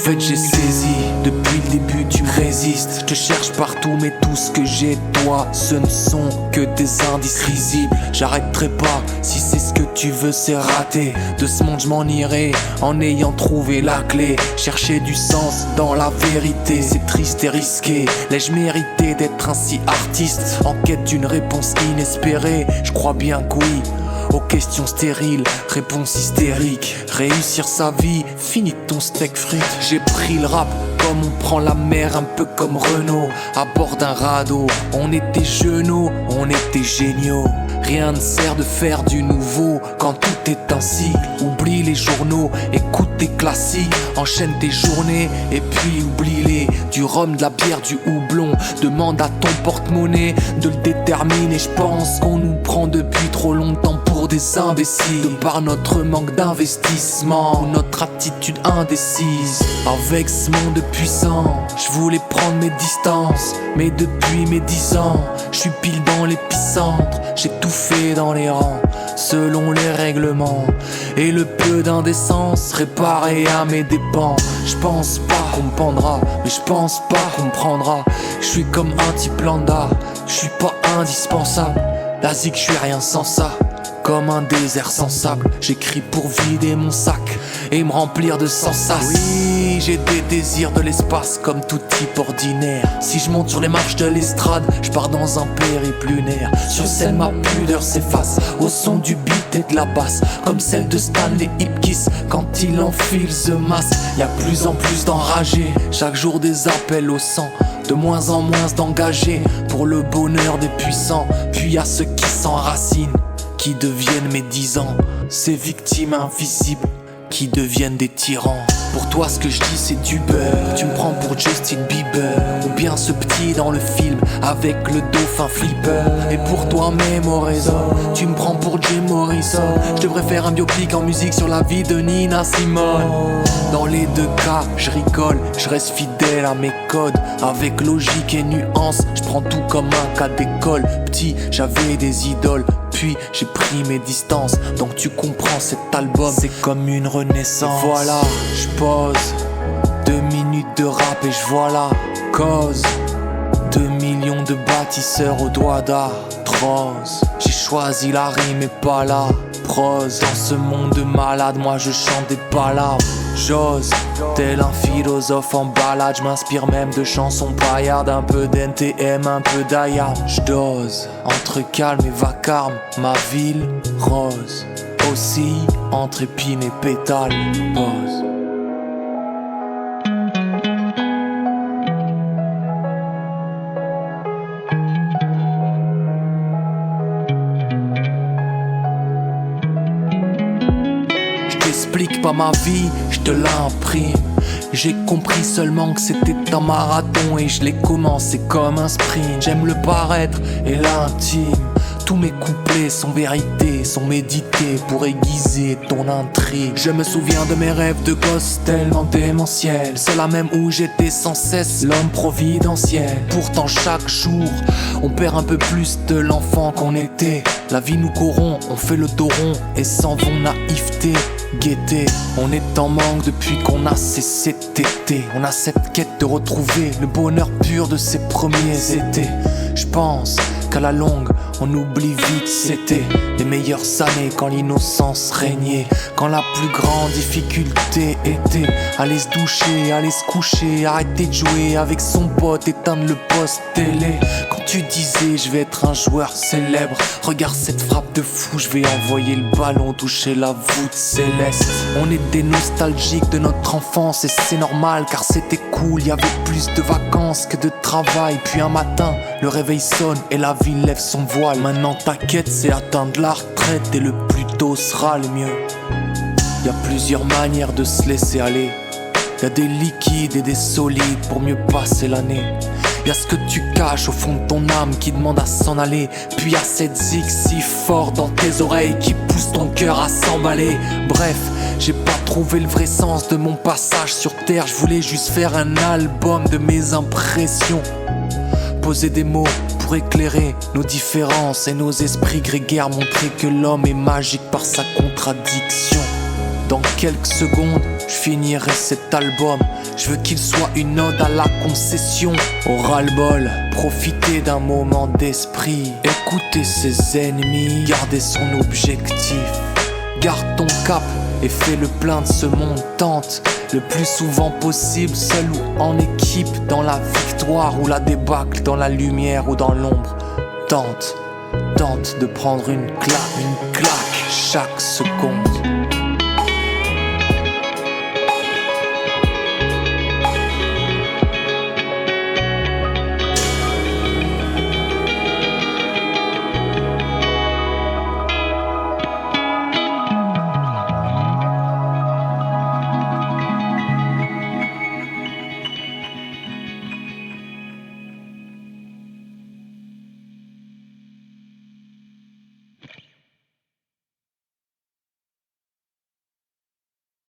fait j'ai saisi, depuis le début tu me résistes. Je te cherche partout mais tout ce que j'ai de toi, ce ne sont que des indices risibles. J'arrêterai pas, si c'est ce que tu veux c'est raté. De ce monde je m'en irai, en ayant trouvé la clé. Chercher du sens dans la vérité, c'est triste et risqué. L'ai-je mérité d'être ainsi artiste, en quête d'une réponse inespérée? Je crois bien que oui, aux questions stériles, réponse hystérique. Réussir sa vie, finis ton steak frites. J'ai pris le rap comme on prend la mer, un peu comme Renault à bord d'un radeau. On était genoux, on était géniaux. Rien ne sert de faire du nouveau quand tout est un cycle. Oublie les journaux, écoute tes classiques, enchaîne tes journées et puis oublie-les. Du rhum, de la bière, du houblon, demande à ton porte-monnaie de le déterminer. Je pense qu'on nous prend depuis trop longtemps pour des imbéciles, de par notre manque d'investissement ou notre attitude indécise. Avec ce monde puissant, je voulais prendre mes distances, mais depuis mes 10 ans, je suis pile dans l'épicentre. J'ai tout fait dans les rangs, selon les règlements, et le peu d'indécence réparé à mes dépens. Je pense pas qu'on me pendra, mais je pense pas qu'on me prendra. Je suis comme un type lambda, je suis pas indispensable. La zik, je suis rien sans ça. Comme un désert sans sable, j'écris pour vider mon sac et me remplir de sensations. Oui, j'ai des désirs de l'espace comme tout type ordinaire. Si je monte sur les marches de l'estrade, je pars dans un périple lunaire. Sur scène ma pudeur s'efface au son du beat et de la basse, comme celle de Stanley Ipkiss quand il enfile ce masque. Y'a plus en plus d'enragés, chaque jour des appels au sang, de moins en moins d'engagés pour le bonheur des puissants. Puis y'a ceux qui s'enracinent, qui deviennent médisants, ces victimes invisibles qui deviennent des tyrans. Pour toi ce que je dis c'est du beurre, tu me prends pour Justin Bieber, ou bien ce petit dans le film avec le dauphin flipper. Et pour toi Memorezo, tu me prends pour Jim Morrison. Je devrais faire un biopic en musique sur la vie de Nina Simone. Dans les deux cas je rigole, je reste fidèle à mes codes, avec logique et nuance. Je prends tout comme un cas d'école. Petit j'avais des idoles, puis j'ai pris mes distances. Donc tu comprends, cet album c'est comme une renaissance. Et voilà, je pose 2 minutes de rap et je vois la cause. 2 millions de bâtisseurs aux doigts d'arthrose. J'ai choisi la rime et pas la prose. Dans ce monde de malade, moi je chante des palabres. J'ose, tel un philosophe en balade, je m'inspire même de chansons paillardes. Un peu d'NTM, un peu d'Ayam. J'dose, entre calme et vacarme, ma ville rose. Aussi, entre épines et pétales, pose. J't'explique pas ma vie, j'te l'imprime. J'ai compris seulement que c'était un marathon et je l'ai commencé comme un sprint. J'aime le paraître et l'intime. Tous mes couplets sont vérité, sont médités pour aiguiser ton intrigue. Je me souviens de mes rêves de gosse tellement démentiels, c'est là même où j'étais sans cesse l'homme providentiel. Pourtant chaque jour on perd un peu plus de l'enfant qu'on était. La vie nous corrompt, on fait le dos rond et s'en vont naïveté, gaieté. On est en manque depuis qu'on a cessé d'été. On a cette quête de retrouver le bonheur pur de ses premiers étés. Je pense qu'à la longue on oublie vite, c'était les meilleures années quand l'innocence régnait, quand la plus grande difficulté était aller se doucher, aller se coucher, arrêter de jouer avec son pote, éteindre le poste télé. Quand tu disais je vais être un joueur célèbre, regarde cette frappe de fou, je vais envoyer le ballon toucher la voûte céleste. On est des nostalgiques de notre enfance et c'est normal car c'était cool, y avait plus de vacances que de travail. Puis un matin le réveil sonne et la vie lève son voile. Maintenant ta quête c'est atteindre la retraite et le plus tôt sera le mieux. Y a plusieurs manières de se laisser aller. Y a des liquides et des solides pour mieux passer l'année. Y'a ce que tu caches au fond de ton âme qui demande à s'en aller. Puis y'a cette zig si fort dans tes oreilles qui pousse ton cœur à s'emballer. Bref, j'ai pas trouvé le vrai sens de mon passage sur terre. Je voulais juste faire un album de mes impressions, poser des mots pour éclairer nos différences et nos esprits grégaires, montrer que l'homme est magique par sa contradiction. Dans quelques secondes, je finirai cet album Je veux qu'il soit une ode à la concession. Au ras-le-bol, profiter d'un moment d'esprit, écouter ses ennemis, garder son objectif. Garde ton cap et fais le plein de ce monde. Tente le plus souvent possible, seul ou en équipe, dans la victoire ou la débâcle, dans la lumière ou dans l'ombre. Tente de prendre une claque chaque seconde.